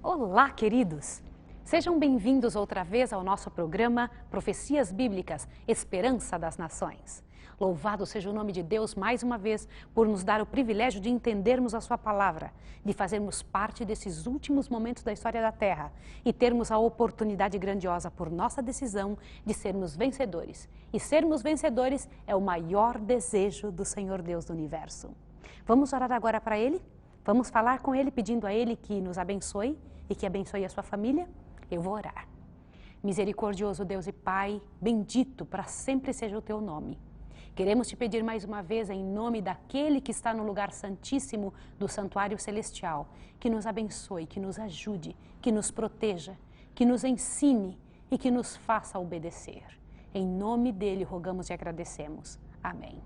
Olá, queridos! Sejam bem-vindos outra vez ao nosso programa Profecias Bíblicas, Esperança das Nações. Louvado seja o nome de Deus mais uma vez por nos dar o privilégio de entendermos a sua palavra, de fazermos parte desses últimos momentos da história da Terra e termos a oportunidade grandiosa por nossa decisão de sermos vencedores. E sermos vencedores é o maior desejo do Senhor Deus do Universo. Vamos orar agora para Ele? Vamos falar com Ele pedindo a Ele que nos abençoe e que abençoe a sua família? Eu vou orar. Misericordioso Deus e Pai, bendito para sempre seja o teu nome. Queremos te pedir mais uma vez, em nome daquele que está no lugar santíssimo do santuário celestial, que nos abençoe, que nos ajude, que nos proteja, que nos ensine e que nos faça obedecer. Em nome dele rogamos e agradecemos. Amém.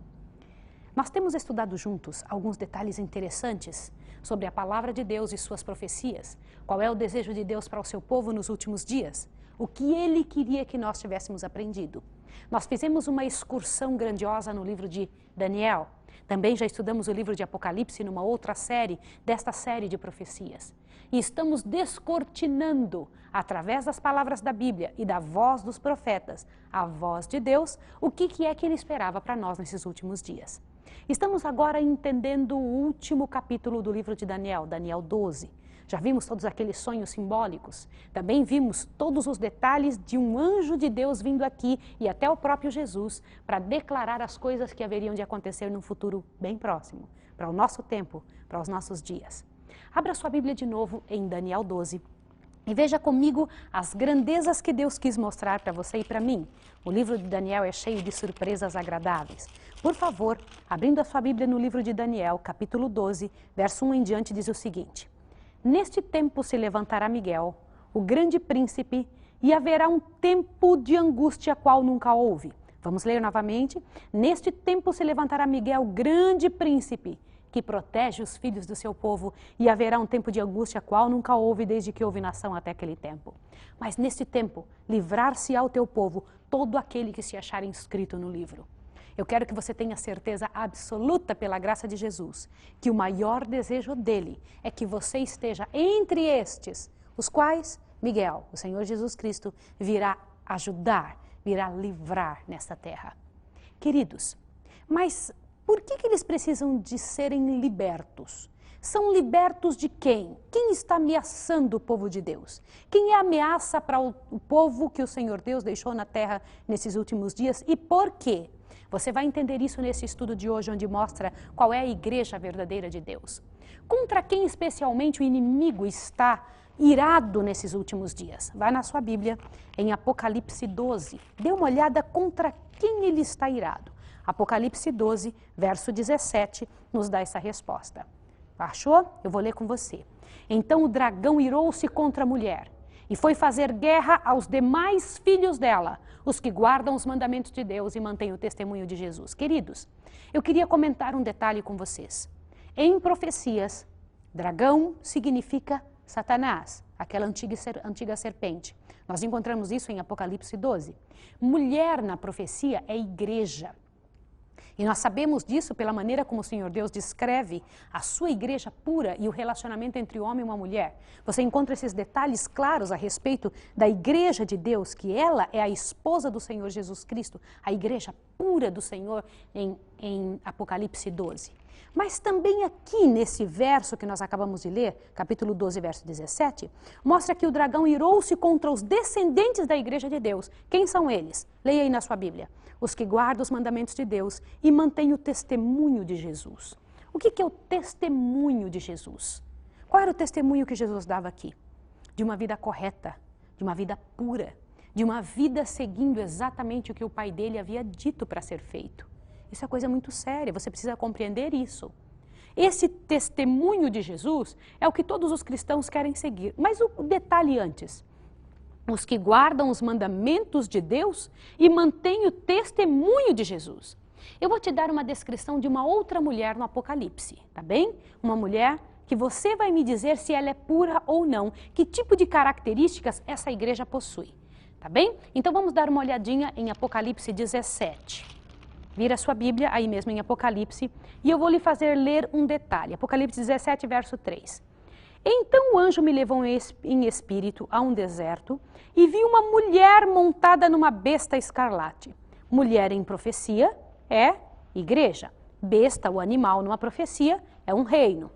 Nós temos estudado juntos alguns detalhes interessantes sobre a palavra de Deus e suas profecias. Qual é o desejo de Deus para o seu povo nos últimos dias? O que ele queria que nós tivéssemos aprendido. Nós fizemos uma excursão grandiosa no livro de Daniel. Também já estudamos o livro de Apocalipse numa outra série, desta série de profecias. E estamos descortinando, através das palavras da Bíblia e da voz dos profetas, a voz de Deus, o que é que ele esperava para nós nesses últimos dias. Estamos agora entendendo o último capítulo do livro de Daniel, Daniel 12. Já vimos todos aqueles sonhos simbólicos. Também vimos todos os detalhes de um anjo de Deus vindo aqui e até o próprio Jesus para declarar as coisas que haveriam de acontecer num futuro bem próximo, para o nosso tempo, para os nossos dias. Abra sua Bíblia de novo em Daniel 12 e veja comigo as grandezas que Deus quis mostrar para você e para mim. O livro de Daniel é cheio de surpresas agradáveis. Por favor, abrindo a sua Bíblia no livro de Daniel, capítulo 12, verso 1 em diante, diz o seguinte: Neste tempo se levantará Miguel, o grande príncipe, e haverá um tempo de angústia qual nunca houve. Vamos ler novamente. Neste tempo se levantará Miguel, grande príncipe, que protege os filhos do seu povo, e haverá um tempo de angústia qual nunca houve desde que houve nação até aquele tempo. Mas neste tempo livrar-se-á o teu povo todo aquele que se achar inscrito no livro. Eu quero que você tenha certeza absoluta, pela graça de Jesus, que o maior desejo dele é que você esteja entre estes, os quais Miguel, o Senhor Jesus Cristo, virá ajudar, virá livrar nesta terra. Queridos, mas por que eles precisam de serem libertos? São libertos de quem? Quem está ameaçando o povo de Deus? Quem é a ameaça para o povo que o Senhor Deus deixou na terra nesses últimos dias e por quê? Você vai entender isso nesse estudo de hoje, onde mostra qual é a igreja verdadeira de Deus. Contra quem especialmente o inimigo está irado nesses últimos dias? Vai na sua Bíblia, em Apocalipse 12. Dê uma olhada contra quem ele está irado. Apocalipse 12, verso 17, nos dá essa resposta. Achou? Eu vou ler com você. Então o dragão irou-se contra a mulher e foi fazer guerra aos demais filhos dela, os que guardam os mandamentos de Deus e mantêm o testemunho de Jesus. Queridos, eu queria comentar um detalhe com vocês. Em profecias, dragão significa Satanás, aquela antiga serpente. Nós encontramos isso em Apocalipse 12. Mulher na profecia é igreja. E nós sabemos disso pela maneira como o Senhor Deus descreve a sua igreja pura e o relacionamento entre o homem e uma mulher. Você encontra esses detalhes claros a respeito da igreja de Deus, que ela é a esposa do Senhor Jesus Cristo, a igreja pura do Senhor em Apocalipse 12. Mas também aqui nesse verso que nós acabamos de ler, capítulo 12, verso 17, mostra que o dragão irou-se contra os descendentes da igreja de Deus. Quem são eles? Leia aí na sua Bíblia. Os que guardam os mandamentos de Deus e mantêm o testemunho de Jesus. O que é o testemunho de Jesus? Qual era o testemunho que Jesus dava aqui? De uma vida correta, de uma vida pura, de uma vida seguindo exatamente o que o pai dele havia dito para ser feito. Isso é coisa muito séria, você precisa compreender isso. Esse testemunho de Jesus é o que todos os cristãos querem seguir. Mas o detalhe antes. Os que guardam os mandamentos de Deus e mantêm o testemunho de Jesus. Eu vou te dar uma descrição de uma outra mulher no Apocalipse, tá bem? Uma mulher que você vai me dizer se ela é pura ou não, que tipo de características essa igreja possui, tá bem? Então vamos dar uma olhadinha em Apocalipse 17. Vira a sua Bíblia aí mesmo em Apocalipse e eu vou lhe fazer ler um detalhe. Apocalipse 17, verso 3. Então o anjo me levou em espírito a um deserto e vi uma mulher montada numa besta escarlate. Mulher em profecia é igreja. Besta, o animal, numa profecia, é um reino.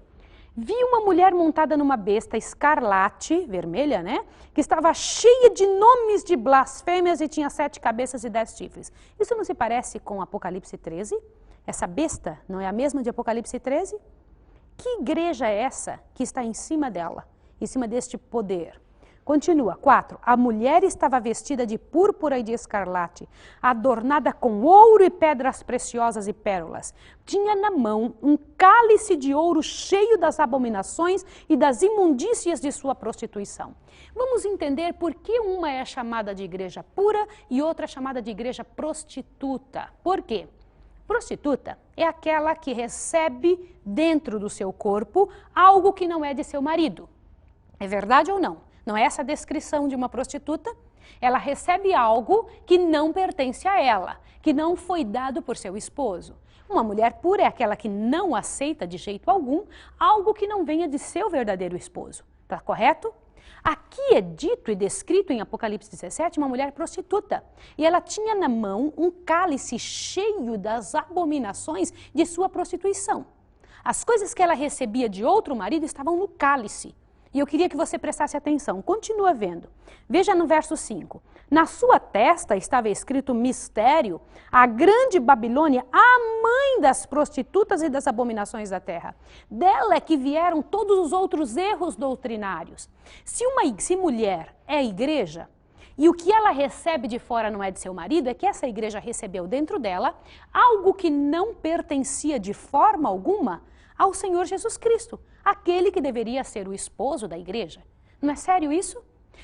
Vi uma mulher montada numa besta escarlate, vermelha, né? Que estava cheia de nomes de blasfêmias e tinha 7 cabeças e 10 chifres. Isso não se parece com Apocalipse 13? Essa besta não é a mesma de Apocalipse 13? Que igreja é essa que está em cima dela, em cima deste poder? Continua, 4. A mulher estava vestida de púrpura e de escarlate, adornada com ouro e pedras preciosas e pérolas. Tinha na mão um cálice de ouro cheio das abominações e das imundícias de sua prostituição. Vamos entender por que uma é chamada de igreja pura e outra é chamada de igreja prostituta. Por quê? Prostituta é aquela que recebe dentro do seu corpo algo que não é de seu marido. É verdade ou não? Não é essa a descrição de uma prostituta? Ela recebe algo que não pertence a ela, que não foi dado por seu esposo. Uma mulher pura é aquela que não aceita de jeito algum algo que não venha de seu verdadeiro esposo. Tá correto? Aqui é dito e descrito em Apocalipse 17 uma mulher prostituta. E ela tinha na mão um cálice cheio das abominações de sua prostituição. As coisas que ela recebia de outro marido estavam no cálice. E eu queria que você prestasse atenção. Continua vendo. Veja no verso 5. Na sua testa estava escrito mistério, a grande Babilônia, a mãe das prostitutas e das abominações da terra. Dela é que vieram todos os outros erros doutrinários. Se mulher é igreja, e o que ela recebe de fora não é de seu marido, é que essa igreja recebeu dentro dela algo que não pertencia de forma alguma ao Senhor Jesus Cristo, aquele que deveria ser o esposo da igreja. Não é sério isso?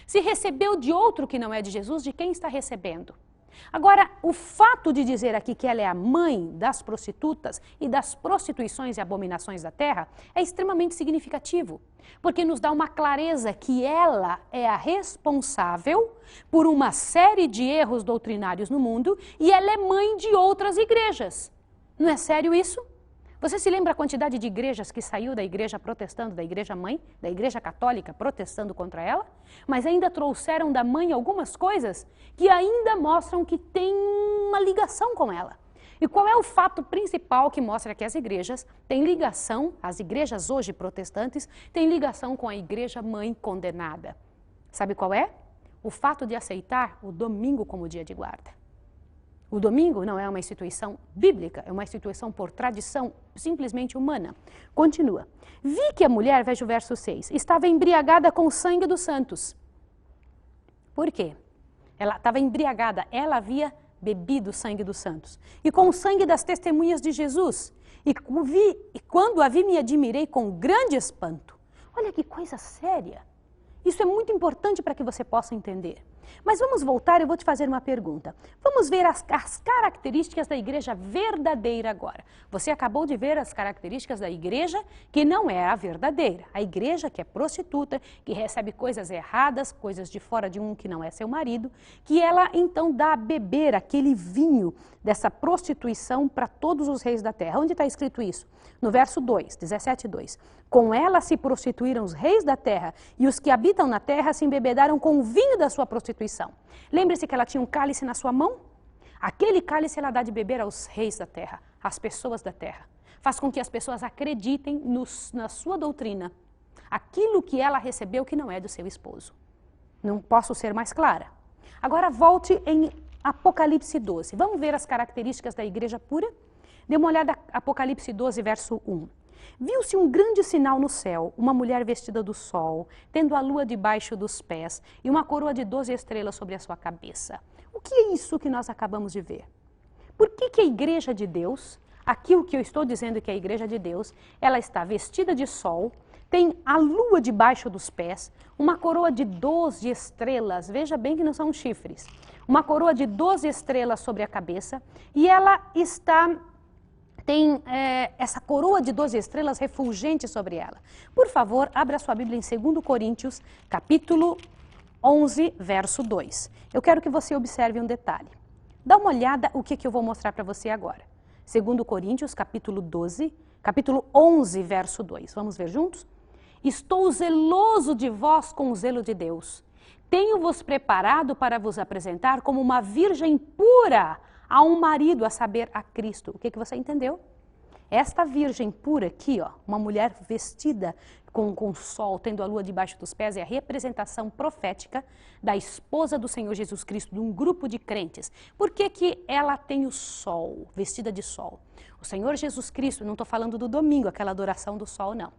Se recebeu de outro que não é de Jesus, de quem está recebendo? Agora, o fato de dizer aqui que ela é a mãe das prostitutas e das prostituições e abominações da terra é extremamente significativo, porque nos dá uma clareza que ela é a responsável por uma série de erros doutrinários no mundo e ela é mãe de outras igrejas. Não é sério isso? Você se lembra a quantidade de igrejas que saiu da igreja protestando, da igreja mãe, da igreja católica protestando contra ela? Mas ainda trouxeram da mãe algumas coisas que ainda mostram que tem uma ligação com ela. E qual é o fato principal que mostra que as igrejas têm ligação, as igrejas hoje protestantes, têm ligação com a igreja mãe condenada? Sabe qual é? O fato de aceitar o domingo como dia de guarda. O domingo não é uma instituição bíblica, é uma instituição por tradição simplesmente humana. Continua. Vi que a mulher, veja o verso 6, estava embriagada com o sangue dos santos. Por quê? Ela estava embriagada, ela havia bebido o sangue dos santos. E com o sangue das testemunhas de Jesus. E quando a vi, me admirei com grande espanto. Olha que coisa séria. Isso é muito importante para que você possa entender. Mas vamos voltar, eu vou te fazer uma pergunta. Vamos ver as características da igreja verdadeira agora. Você acabou de ver as características da igreja que não é a verdadeira. A igreja que é prostituta, que recebe coisas erradas, coisas de fora de um que não é seu marido, que ela então dá a beber aquele vinho dessa prostituição para todos os reis da terra. Onde está escrito isso? No verso 2, 17:2. Com ela se prostituíram os reis da terra e os que habitam na terra se embebedaram com o vinho da sua prostituição. Lembre-se que ela tinha um cálice na sua mão? Aquele cálice ela dá de beber aos reis da terra, às pessoas da terra. Faz com que as pessoas acreditem na sua doutrina, aquilo que ela recebeu que não é do seu esposo. Não posso ser mais clara. Agora volte em Apocalipse 12. Vamos ver as características da igreja pura? Dê uma olhada em Apocalipse 12, verso 1. Viu-se um grande sinal no céu, uma mulher vestida do sol, tendo a lua debaixo dos pés e uma coroa de 12 estrelas sobre a sua cabeça. O que é isso que nós acabamos de ver? Por que a igreja de Deus, aqui o que eu estou dizendo que é a igreja de Deus, ela está vestida de sol, tem a lua debaixo dos pés, uma coroa de 12 estrelas, veja bem que não são chifres, uma coroa de 12 estrelas sobre a cabeça e ela tem essa coroa de 12 estrelas refulgente sobre ela. Por favor, abra sua Bíblia em 2 Coríntios, capítulo 11, verso 2. Eu quero que você observe um detalhe. Dá uma olhada o que eu vou mostrar para você agora. 2 Coríntios, capítulo 11, verso 2. Vamos ver juntos? Estou zeloso de vós com o zelo de Deus. Tenho-vos preparado para vos apresentar como uma virgem pura a um marido, a saber, a Cristo. O que você entendeu? Esta virgem pura aqui, ó, uma mulher vestida com o sol, tendo a lua debaixo dos pés, é a representação profética da esposa do Senhor Jesus Cristo, de um grupo de crentes. Por que que ela tem o sol, vestida de sol? O Senhor Jesus Cristo, não estou falando do domingo, aquela adoração do sol, não.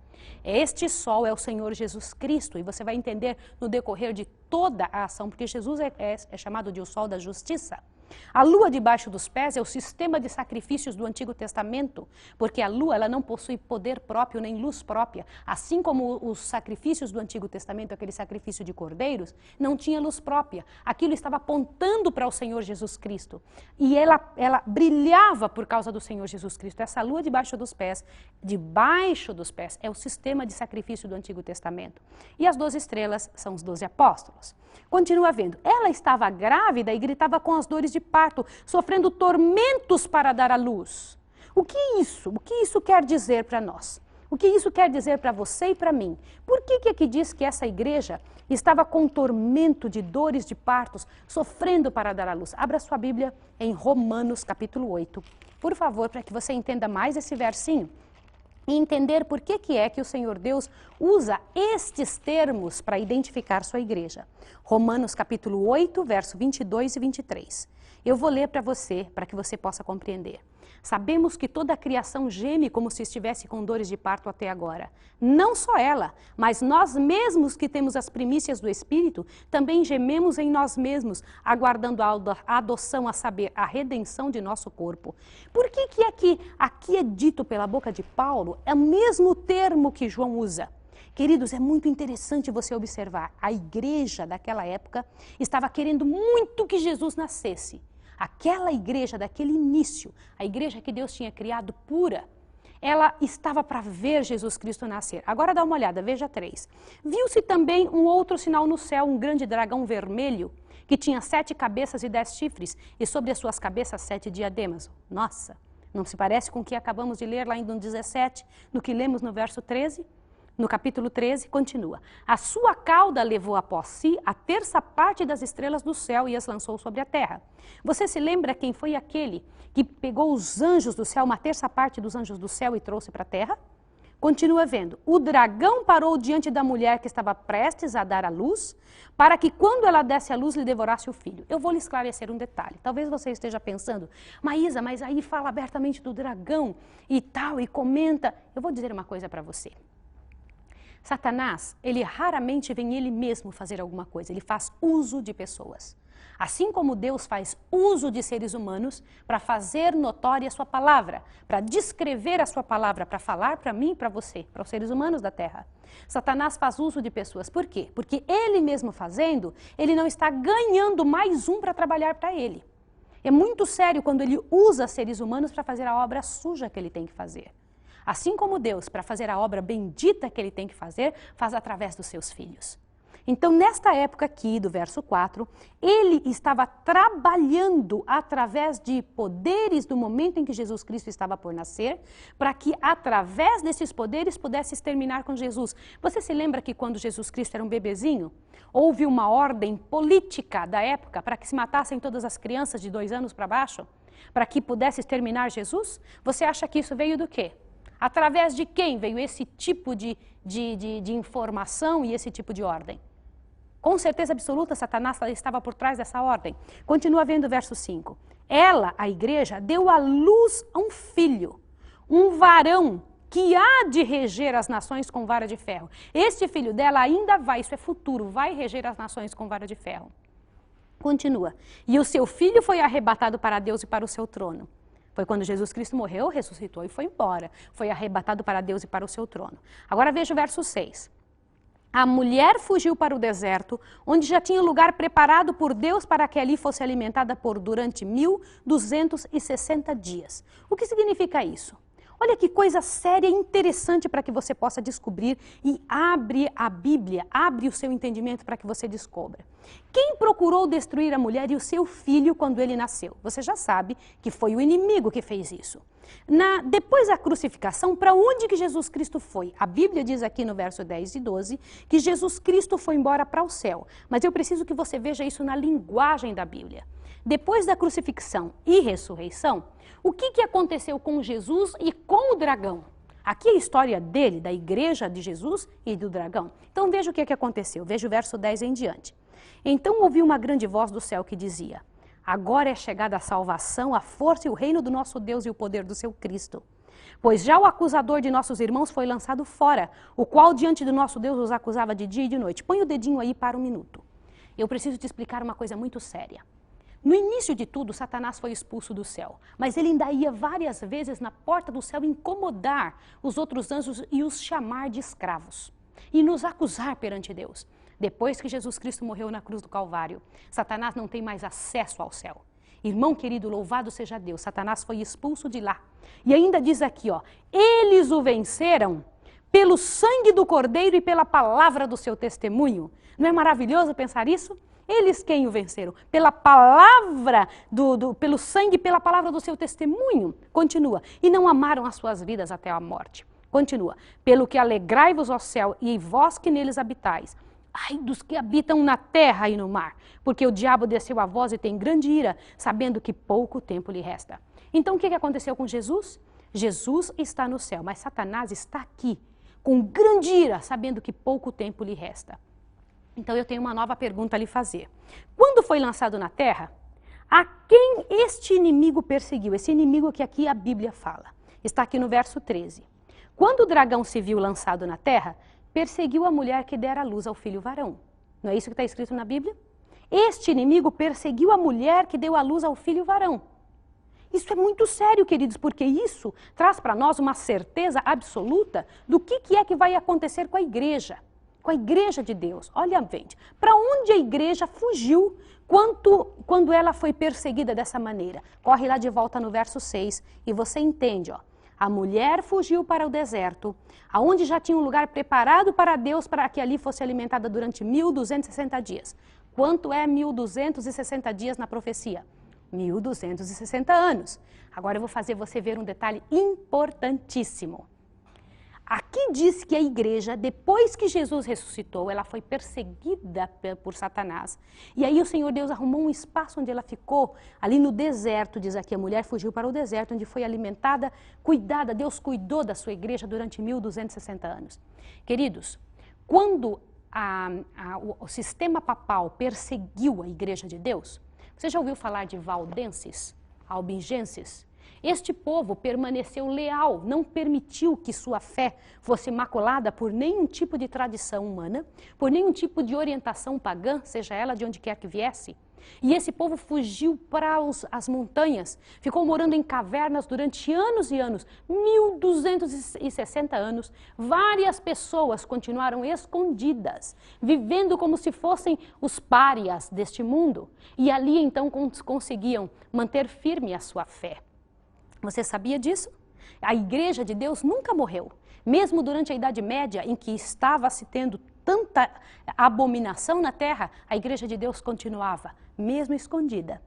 Este sol é o Senhor Jesus Cristo, e você vai entender no decorrer de toda a ação, porque Jesus é chamado de o sol da justiça. A lua debaixo dos pés é o sistema de sacrifícios do Antigo Testamento, porque a lua ela não possui poder próprio nem luz própria. Assim como os sacrifícios do Antigo Testamento, aquele sacrifício de cordeiros, não tinha luz própria. Aquilo estava apontando para o Senhor Jesus Cristo. E ela brilhava por causa do Senhor Jesus Cristo. Essa lua debaixo dos pés é o sistema de sacrifício do Antigo Testamento. E as 12 estrelas são os 12 apóstolos. Continua vendo. Ela estava grávida e gritava com as dores de parto, sofrendo tormentos para dar à luz. O que isso quer dizer para nós? O que isso quer dizer para você e para mim? Por que aqui diz que essa igreja estava com tormento de dores de partos, sofrendo para dar à luz? Abra sua Bíblia em Romanos capítulo 8, por favor, para que você entenda mais esse versinho. E entender por que é que o Senhor Deus usa estes termos para identificar sua igreja. Romanos capítulo 8, verso 22 e 23. Eu vou ler para que você possa compreender. Sabemos que toda a criação geme como se estivesse com dores de parto até agora. Não só ela, mas nós mesmos que temos as primícias do Espírito, também gememos em nós mesmos, aguardando a adoção, a saber, a redenção de nosso corpo. Por que aqui é dito pela boca de Paulo, é o mesmo termo que João usa? Queridos, é muito interessante você observar. A igreja daquela época estava querendo muito que Jesus nascesse. Aquela igreja daquele início, a igreja que Deus tinha criado pura, ela estava para ver Jesus Cristo nascer. Agora dá uma olhada, veja 3. Viu-se também um outro sinal no céu, um grande dragão vermelho, que tinha 7 cabeças e 10 chifres, e sobre as suas cabeças 7 diademas. Nossa, não se parece com o que acabamos de ler lá em 17, no que lemos no verso 13? No capítulo 13, continua. A sua cauda levou após si a 1/3 das estrelas do céu e as lançou sobre a terra. Você se lembra quem foi aquele que pegou os anjos do céu, uma 1/3 dos anjos do céu e trouxe para a terra? Continua vendo. O dragão parou diante da mulher que estava prestes a dar à luz, para que quando ela desse à luz lhe devorasse o filho. Eu vou lhe esclarecer um detalhe. Talvez você esteja pensando, Maísa, mas aí fala abertamente do dragão e tal, e comenta. Eu vou dizer uma coisa para você. Satanás, ele raramente vem ele mesmo fazer alguma coisa, ele faz uso de pessoas. Assim como Deus faz uso de seres humanos para fazer notória a sua palavra, para descrever a sua palavra, para falar para mim e para você, para os seres humanos da terra. Satanás faz uso de pessoas. Por quê? Porque ele mesmo fazendo, ele não está ganhando mais um para trabalhar para ele. É muito sério quando ele usa seres humanos para fazer a obra suja que ele tem que fazer. Assim como Deus, para fazer a obra bendita que ele tem que fazer, faz através dos seus filhos. Então, nesta época aqui, do verso 4, ele estava trabalhando através de poderes do momento em que Jesus Cristo estava por nascer, para que através desses poderes pudesse exterminar com Jesus. Você se lembra que quando Jesus Cristo era um bebezinho, houve uma ordem política da época para que se matassem todas as crianças de 2 anos para baixo, para que pudesse exterminar Jesus? Você acha que isso veio do quê? Através de quem veio esse tipo de informação e esse tipo de ordem? Com certeza absoluta, Satanás estava por trás dessa ordem. Continua vendo o verso 5. Ela, a igreja, deu à luz a um filho, um varão que há de reger as nações com vara de ferro. Este filho dela ainda vai, isso é futuro, vai reger as nações com vara de ferro. Continua. E o seu filho foi arrebatado para Deus e para o seu trono. Foi quando Jesus Cristo morreu, ressuscitou e foi embora. Foi arrebatado para Deus e para o seu trono. Agora veja o verso 6. A mulher fugiu para o deserto, onde já tinha lugar preparado por Deus para que ali fosse alimentada durante 1260 dias. O que significa isso? Olha que coisa séria e interessante para que você possa descobrir e abre a Bíblia, abre o seu entendimento para que você descubra. Quem procurou destruir a mulher e o seu filho quando ele nasceu? Você já sabe que foi o inimigo que fez isso. Depois da crucificação, para onde que Jesus Cristo foi? A Bíblia diz aqui no verso 10 e 12 que Jesus Cristo foi embora para o céu. Mas eu preciso que você veja isso na linguagem da Bíblia. Depois da crucifixão e ressurreição, o que aconteceu com Jesus e com o dragão? Aqui é a história dele, da igreja de Jesus e do dragão. Então veja o que aconteceu, veja o verso 10 em diante. Então ouvi uma grande voz do céu que dizia: agora é chegada a salvação, a força e o reino do nosso Deus e o poder do seu Cristo. Pois já o acusador de nossos irmãos foi lançado fora, o qual diante do nosso Deus os acusava de dia e de noite. Põe o dedinho aí para um minuto. Eu preciso te explicar uma coisa muito séria. No início de tudo, Satanás foi expulso do céu, mas ele ainda ia várias vezes na porta do céu incomodar os outros anjos e os chamar de escravos e nos acusar perante Deus. Depois que Jesus Cristo morreu na cruz do Calvário, Satanás não tem mais acesso ao céu. Irmão querido, louvado seja Deus, Satanás foi expulso de lá. E ainda diz aqui, ó, eles o venceram pelo sangue do Cordeiro e pela palavra do seu testemunho. Não é maravilhoso pensar isso? Eles quem o venceram? Pela palavra, pelo sangue e pela palavra do seu testemunho. Continua. E não amaram as suas vidas até a morte. Continua. Pelo que alegrai-vos ao céu e vós que neles habitais. Ai dos que habitam na terra e no mar, porque o diabo desceu a vós e tem grande ira, sabendo que pouco tempo lhe resta. Então o que aconteceu com Jesus? Jesus está no céu, mas Satanás está aqui, com grande ira, sabendo que pouco tempo lhe resta. Então eu tenho uma nova pergunta a lhe fazer. Quando foi lançado na terra, a quem este inimigo perseguiu? Esse inimigo que aqui a Bíblia fala. Está aqui no verso 13. Quando o dragão se viu lançado na terra, perseguiu a mulher que dera luz ao filho varão. Não é isso que está escrito na Bíblia? Este inimigo perseguiu a mulher que deu à luz ao filho varão. Isso é muito sério, queridos, porque isso traz para nós uma certeza absoluta do que é que vai acontecer com a igreja de Deus. Olha, gente, para onde a igreja fugiu quando ela foi perseguida dessa maneira? Corre lá de volta no verso 6 e você entende, ó. A mulher fugiu para o deserto, aonde já tinha um lugar preparado para Deus para que ali fosse alimentada durante 1260 dias. Quanto é 1260 dias na profecia? 1260 anos. Agora eu vou fazer você ver um detalhe importantíssimo. Aqui diz que a igreja, depois que Jesus ressuscitou, ela foi perseguida por Satanás. E aí o Senhor Deus arrumou um espaço onde ela ficou, ali no deserto, diz aqui, a mulher fugiu para o deserto, onde foi alimentada, cuidada, Deus cuidou da sua igreja durante 1260 anos. Queridos, quando o sistema papal perseguiu a igreja de Deus, você já ouviu falar de valdenses, albigenses? Este povo permaneceu leal, não permitiu que sua fé fosse maculada por nenhum tipo de tradição humana, por nenhum tipo de orientação pagã, seja ela de onde quer que viesse. E esse povo fugiu para as montanhas, ficou morando em cavernas durante anos e anos, 1260 anos. Várias pessoas continuaram escondidas, vivendo como se fossem os párias deste mundo. E ali então conseguiam manter firme a sua fé. Você sabia disso? A igreja de Deus nunca morreu. Mesmo durante a Idade Média, em que estava se tendo tanta abominação na terra, a igreja de Deus continuava, mesmo escondida.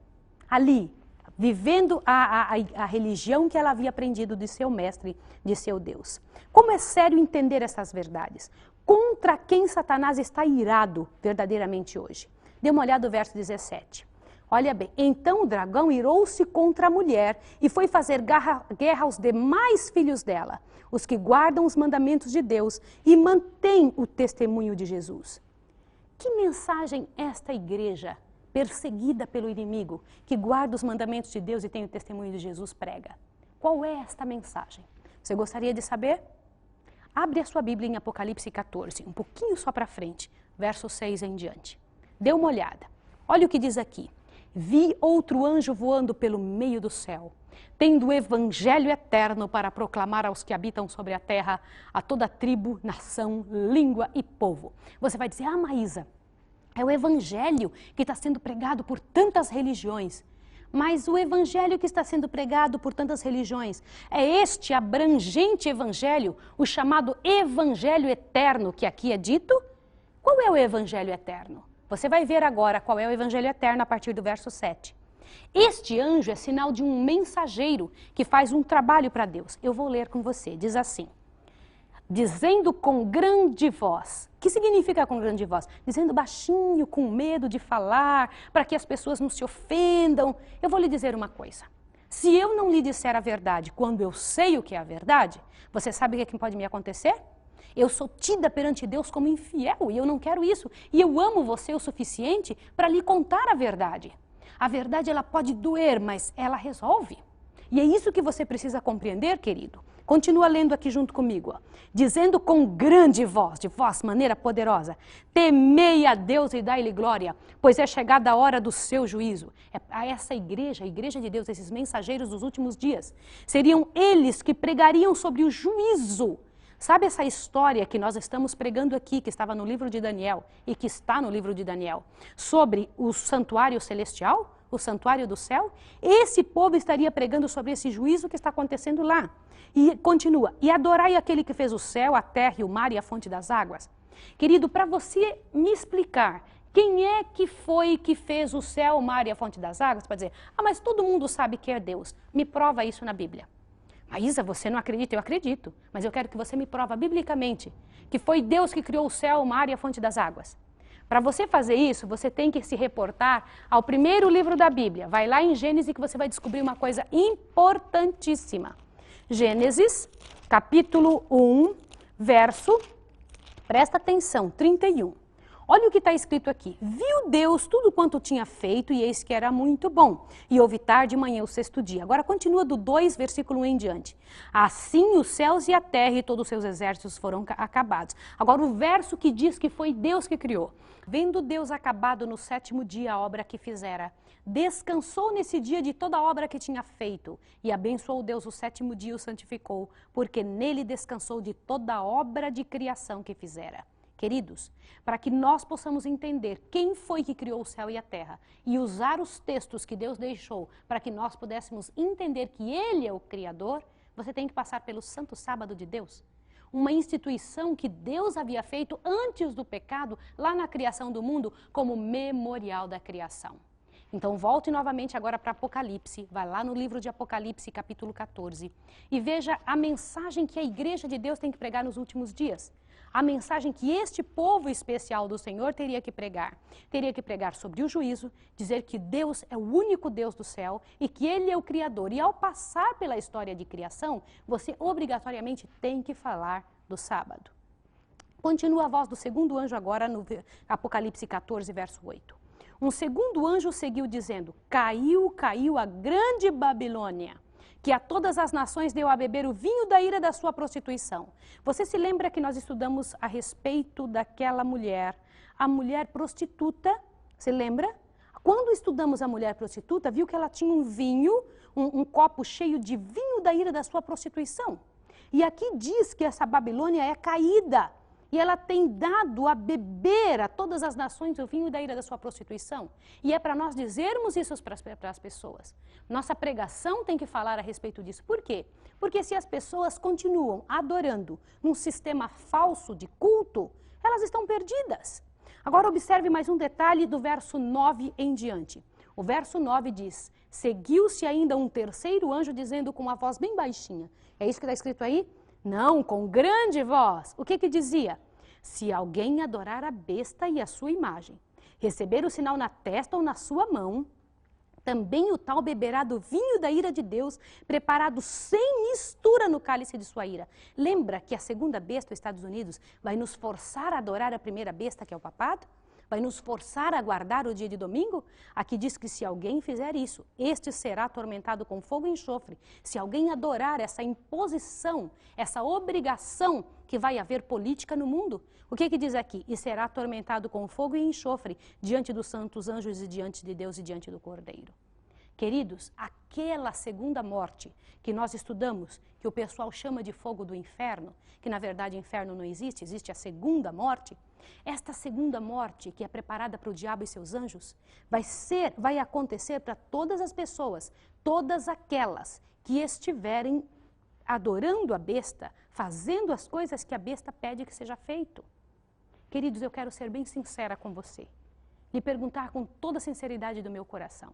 Ali, vivendo a religião que ela havia aprendido de seu mestre, de seu Deus. Como é sério entender essas verdades? Contra quem Satanás está irado verdadeiramente hoje? Dê uma olhada no verso 17. Olha bem, então o dragão irou-se contra a mulher e foi fazer guerra aos demais filhos dela, os que guardam os mandamentos de Deus e mantêm o testemunho de Jesus. Que mensagem esta igreja, perseguida pelo inimigo, que guarda os mandamentos de Deus e tem o testemunho de Jesus, prega? Qual é esta mensagem? Você gostaria de saber? Abre a sua Bíblia em Apocalipse 14, um pouquinho só para frente, verso 6 em diante. Dê uma olhada. Olha o que diz aqui. Vi outro anjo voando pelo meio do céu, tendo o evangelho eterno para proclamar aos que habitam sobre a terra, a toda tribo, nação, língua e povo. Você vai dizer, Maísa, é o evangelho que está sendo pregado por tantas religiões. Mas o evangelho que está sendo pregado por tantas religiões é este abrangente evangelho, o chamado evangelho eterno, que aqui é dito. Qual é o evangelho eterno? Você vai ver agora qual é o evangelho eterno a partir do verso 7. Este anjo é sinal de um mensageiro que faz um trabalho para Deus. Eu vou ler com você, diz assim: dizendo com grande voz. O que significa com grande voz? Dizendo baixinho, com medo de falar, para que as pessoas não se ofendam. Eu vou lhe dizer uma coisa. Se eu não lhe disser a verdade quando eu sei o que é a verdade, você sabe o que pode me acontecer? Eu sou tida perante Deus como infiel e eu não quero isso. E eu amo você o suficiente para lhe contar a verdade. A verdade, ela pode doer, mas ela resolve. E é isso que você precisa compreender, querido. Continua lendo aqui junto comigo. Ó. Dizendo com grande voz, de voz, maneira poderosa: temei a Deus e dai-lhe glória, pois é chegada a hora do seu juízo. É a essa igreja, a igreja de Deus, esses mensageiros dos últimos dias, seriam eles que pregariam sobre o juízo. Sabe essa história que nós estamos pregando aqui, que estava no livro de Daniel e que está no livro de Daniel, sobre o santuário celestial, o santuário do céu? Esse povo estaria pregando sobre esse juízo que está acontecendo lá. E continua: e adorai aquele que fez o céu, a terra e o mar e a fonte das águas. Querido, para você me explicar quem é que foi que fez o céu, o mar e a fonte das águas, para dizer, mas todo mundo sabe que é Deus. Me prova isso na Bíblia. Maísa, você não acredita? Eu acredito, mas eu quero que você me prova biblicamente que foi Deus que criou o céu, o mar e a fonte das águas. Para você fazer isso, você tem que se reportar ao primeiro livro da Bíblia. Vai lá em Gênesis que você vai descobrir uma coisa importantíssima. Gênesis, capítulo 1, verso, presta atenção, 31. Olha o que está escrito aqui. Viu Deus tudo quanto tinha feito e eis que era muito bom. E houve tarde e manhã o sexto dia. Agora continua do 2, versículo 1 em diante. Assim os céus e a terra e todos os seus exércitos foram acabados. Agora o verso que diz que foi Deus que criou. Vendo Deus acabado no sétimo dia a obra que fizera, descansou nesse dia de toda a obra que tinha feito. E abençoou Deus o sétimo dia e o santificou, porque nele descansou de toda a obra de criação que fizera. Queridos, para que nós possamos entender quem foi que criou o céu e a terra e usar os textos que Deus deixou para que nós pudéssemos entender que Ele é o Criador, você tem que passar pelo Santo Sábado de Deus. Uma instituição que Deus havia feito antes do pecado, lá na criação do mundo, como memorial da criação. Então volte novamente agora para Apocalipse, vai lá no livro de Apocalipse, capítulo 14, e veja a mensagem que a igreja de Deus tem que pregar nos últimos dias. A mensagem que este povo especial do Senhor teria que pregar. Teria que pregar sobre o juízo, dizer que Deus é o único Deus do céu e que Ele é o Criador. E ao passar pela história de criação, você obrigatoriamente tem que falar do sábado. Continua a voz do segundo anjo agora no Apocalipse 14, verso 8. Um segundo anjo seguiu dizendo: caiu, caiu a grande Babilônia, que a todas as nações deu a beber o vinho da ira da sua prostituição. Você se lembra que nós estudamos a respeito daquela mulher, a mulher prostituta, se lembra? Quando estudamos a mulher prostituta, viu que ela tinha um vinho, um copo cheio de vinho da ira da sua prostituição. E aqui diz que essa Babilônia é caída. E ela tem dado a beber a todas as nações o vinho da ira da sua prostituição. E é para nós dizermos isso para as pessoas. Nossa pregação tem que falar a respeito disso. Por quê? Porque se as pessoas continuam adorando num sistema falso de culto, elas estão perdidas. Agora observe mais um detalhe do verso 9 em diante. O verso 9 diz: seguiu-se ainda um terceiro anjo dizendo com uma voz bem baixinha. É isso que está escrito aí? Não, com grande voz. O que dizia? Se alguém adorar a besta e a sua imagem, receber o sinal na testa ou na sua mão, também o tal beberá do vinho da ira de Deus, preparado sem mistura no cálice de sua ira. Lembra que a segunda besta, os Estados Unidos, vai nos forçar a adorar a primeira besta, que é o papado? Vai nos forçar a guardar o dia de domingo? Aqui diz que se alguém fizer isso, este será atormentado com fogo e enxofre. Se alguém adorar essa imposição, essa obrigação que vai haver política no mundo, o que diz aqui? E será atormentado com fogo e enxofre diante dos santos anjos e diante de Deus e diante do Cordeiro. Queridos, aquela segunda morte que nós estudamos, que o pessoal chama de fogo do inferno, que na verdade inferno não existe, existe a segunda morte, Esta segunda morte, que é preparada para o diabo e seus anjos, vai acontecer para todas as pessoas, todas aquelas que estiverem adorando a besta, fazendo as coisas que a besta pede que seja feito. Queridos, eu quero ser bem sincera com você, lhe perguntar com toda a sinceridade do meu coração,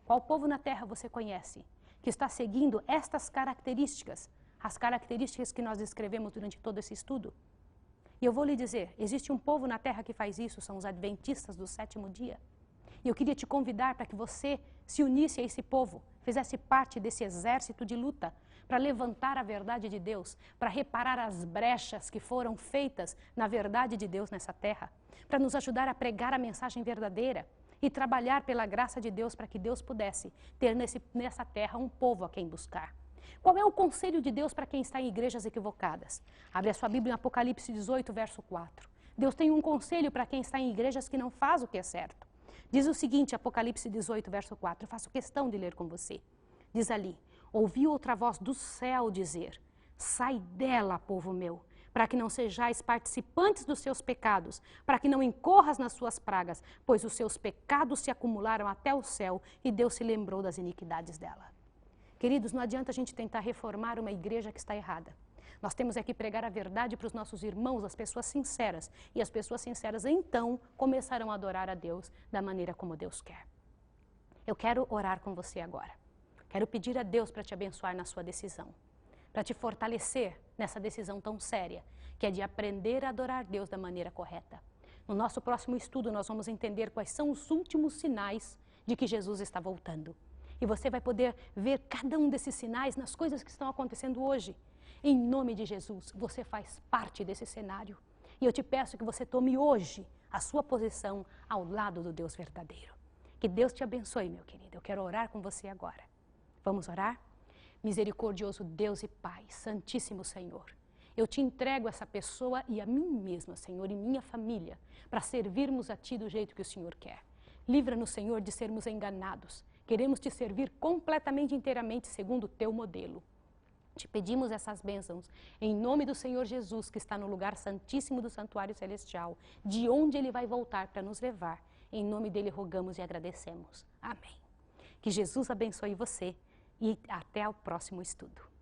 qual povo na terra você conhece que está seguindo estas características, as características que nós descrevemos durante todo esse estudo? E eu vou lhe dizer, existe um povo na terra que faz isso, são os adventistas do sétimo dia. E eu queria te convidar para que você se unisse a esse povo, fizesse parte desse exército de luta, para levantar a verdade de Deus, para reparar as brechas que foram feitas na verdade de Deus nessa terra, para nos ajudar a pregar a mensagem verdadeira e trabalhar pela graça de Deus para que Deus pudesse ter nessa terra um povo a quem buscar. Qual é o conselho de Deus para quem está em igrejas equivocadas? Abre a sua Bíblia em Apocalipse 18, verso 4. Deus tem um conselho para quem está em igrejas que não faz o que é certo. Diz o seguinte, Apocalipse 18, verso 4, eu faço questão de ler com você. Diz ali, ouvi outra voz do céu dizer, sai dela, povo meu, para que não sejais participantes dos seus pecados, para que não incorras nas suas pragas, pois os seus pecados se acumularam até o céu e Deus se lembrou das iniquidades dela. Queridos, não adianta a gente tentar reformar uma igreja que está errada. Nós temos que pregar a verdade para os nossos irmãos, as pessoas sinceras. E as pessoas sinceras, então, começarão a adorar a Deus da maneira como Deus quer. Eu quero orar com você agora. Quero pedir a Deus para te abençoar na sua decisão. Para te fortalecer nessa decisão tão séria, que é de aprender a adorar Deus da maneira correta. No nosso próximo estudo, nós vamos entender quais são os últimos sinais de que Jesus está voltando. E você vai poder ver cada um desses sinais nas coisas que estão acontecendo hoje. Em nome de Jesus, você faz parte desse cenário. E eu te peço que você tome hoje a sua posição ao lado do Deus verdadeiro. Que Deus te abençoe, meu querido. Eu quero orar com você agora. Vamos orar? Misericordioso Deus e Pai, Santíssimo Senhor, eu te entrego essa pessoa e a mim mesma, Senhor, e minha família, para servirmos a Ti do jeito que o Senhor quer. Livra-nos, Senhor, de sermos enganados. Queremos te servir completamente, inteiramente, segundo o teu modelo. Te pedimos essas bênçãos em nome do Senhor Jesus, que está no lugar santíssimo do santuário celestial, de onde Ele vai voltar para nos levar. Em nome dEle rogamos e agradecemos. Amém. Que Jesus abençoe você e até o próximo estudo.